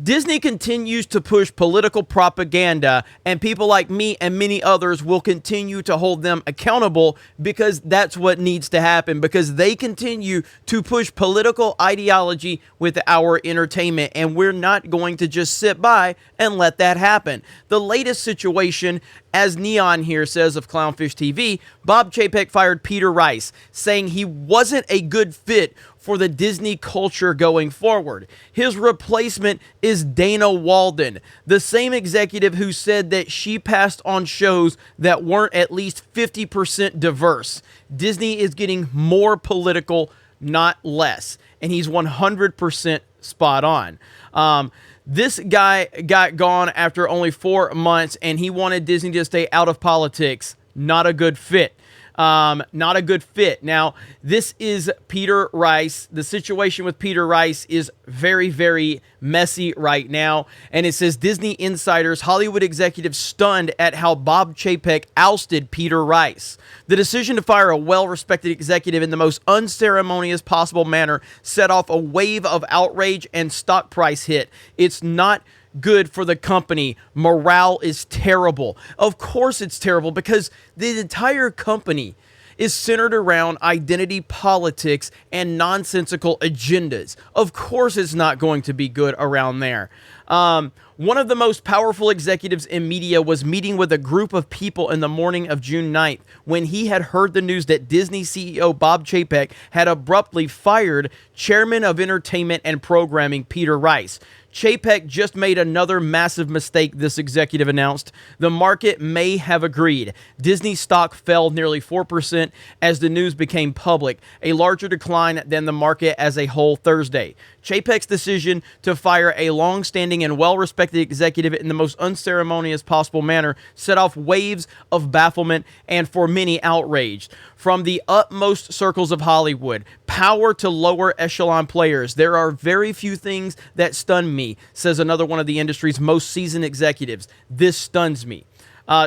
Disney continues to push political propaganda, and people like me and many others will continue to hold them accountable because that's what needs to happen, because they continue to push political ideology with our entertainment, and we're not going to just sit by and let that happen. The latest situation, as Neon here says of Clownfish TV, Bob Chapek fired Peter Rice, saying he wasn't a good fit for the Disney culture going forward. His replacement is Dana Walden, the same executive who said that she passed on shows that weren't at least 50% diverse. Disney is getting more political, not less, and he's 100% spot on. This guy got gone after only 4 months, and he wanted Disney to stay out of politics. Not a good fit. Not a good fit. Now, this is Peter Rice. The situation with Peter Rice is very, very messy right now. And it says, Disney insiders, Hollywood executives stunned at how Bob Chapek ousted Peter Rice. The decision to fire a well-respected executive in the most unceremonious possible manner set off a wave of outrage and stock price hit. It's not good for the company. Morale is terrible. Of course it's terrible, because the entire company is centered around identity politics and nonsensical agendas. Of course it's not going to be good around there. One of the most powerful executives in media was meeting with a group of people in the morning of June 9th when he had heard the news that Disney CEO Bob Chapek had abruptly fired Chairman of Entertainment and Programming Peter Rice. Chapek just made another massive mistake, this executive announced. The market may have agreed. Disney stock fell nearly 4% as the news became public, a larger decline than the market as a whole Thursday. Chapek's decision to fire a long-standing and well-respected executive in the most unceremonious possible manner set off waves of bafflement and, for many, outrage. From the utmost circles of Hollywood, power to lower echelon players, there are very few things that stun me, says another one of the industry's most seasoned executives. This stuns me.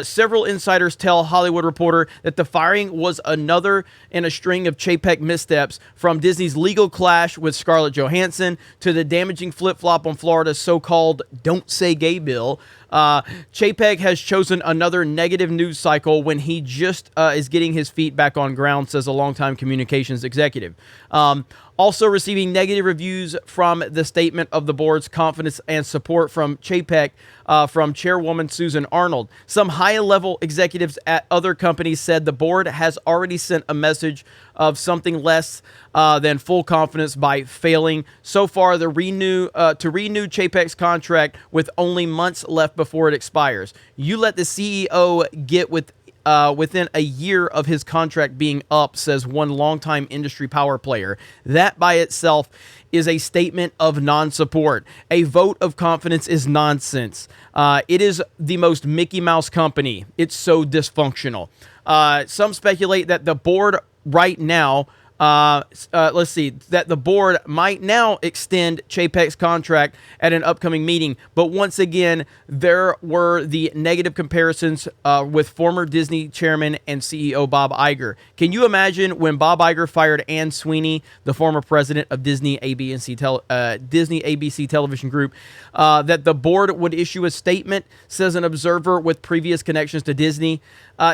Several insiders tell Hollywood Reporter that the firing was another in a string of Chapek missteps, from Disney's legal clash with Scarlett Johansson to the damaging flip-flop on Florida's so-called Don't Say Gay bill. Chapek has chosen another negative news cycle when he just is getting his feet back on ground, says a longtime communications executive. Also receiving negative reviews from the statement of the board's confidence and support from Chapek, from Chairwoman Susan Arnold. Some high-level executives at other companies said the board has already sent a message of something less than full confidence by failing so far to renew Chapek's contract with only months left before it expires. You let the CEO get within a year of his contract being up, says one longtime industry power player. That by itself is a statement of non-support. A vote of confidence is nonsense. It is the most Mickey Mouse company. It's so dysfunctional. Some speculate that the board right now that the board might now extend Chapek's contract at an upcoming meeting. But once again, there were the negative comparisons with former Disney chairman and CEO Bob Iger. Can you imagine when Bob Iger fired Ann Sweeney, the former president of Disney ABC Television Group, that the board would issue a statement, says an observer with previous connections to Disney.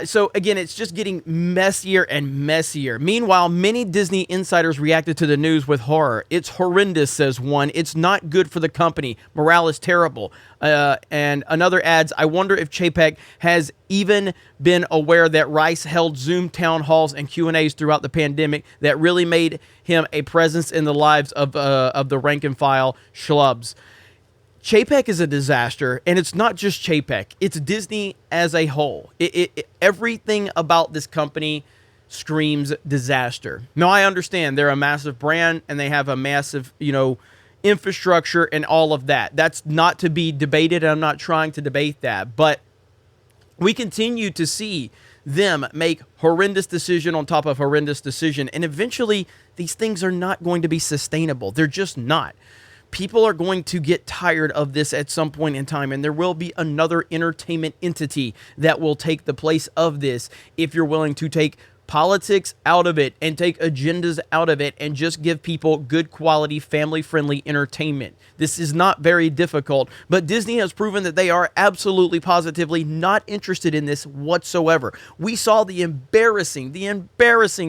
So again, it's just getting messier and messier. Meanwhile, many Disney insiders reacted to the news with horror. It's horrendous, says one. It's not good for the company. Morale is terrible. And another adds, I wonder if Chapek has even been aware that Rice held Zoom town halls and Q&As throughout the pandemic that really made him a presence in the lives of the rank and file schlubs. Chapek is a disaster, and it's not just Chapek. It's Disney as a whole. Everything about this company screams disaster. Now, I understand they're a massive brand, and they have a massive, infrastructure and all of that. That's not to be debated, and I'm not trying to debate that. But we continue to see them make horrendous decision on top of horrendous decision, and eventually these things are not going to be sustainable. They're just not. People are going to get tired of this at some point in time, and there will be another entertainment entity that will take the place of this if you're willing to take politics out of it and take agendas out of it and just give people good quality, family-friendly entertainment. This is not very difficult, but Disney has proven that they are absolutely positively not interested in this whatsoever. We saw the embarrassing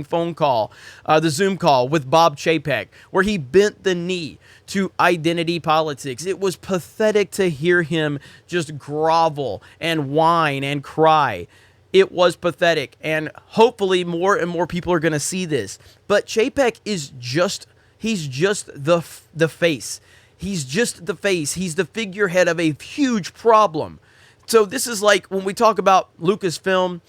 phone call, the Zoom call with Bob Chapek, where he bent the knee to identity politics. It was pathetic to hear him just grovel and whine and cry. It was pathetic, and hopefully more and more people are going to see this. But Chapek is he's just the face. He's just the face. He's the figurehead of a huge problem. So this is like when we talk about Lucasfilm,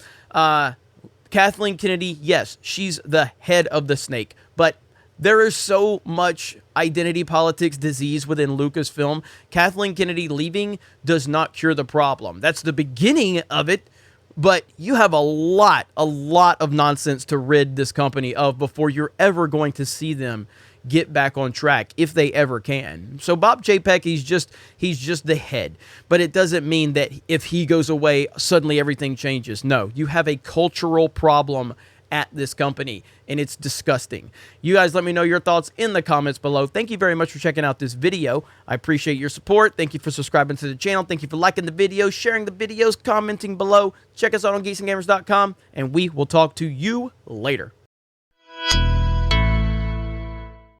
Kathleen Kennedy, yes, she's the head of the snake, but there is so much identity politics disease within Lucasfilm. Kathleen Kennedy leaving does not cure the problem. That's the beginning of it. But you have a lot of nonsense to rid this company of before you're ever going to see them get back on track, if they ever can. So Bob Chapek, he's just the head. But it doesn't mean that if he goes away, suddenly everything changes. No, you have a cultural problem at this company, and it's disgusting. You guys let me know your thoughts in the comments below. Thank you very much for checking out this video. I appreciate your support. Thank you for subscribing to the channel. Thank you for liking the video, sharing the videos, commenting below. Check us out on geeksandgamers.com, and we will talk to you later.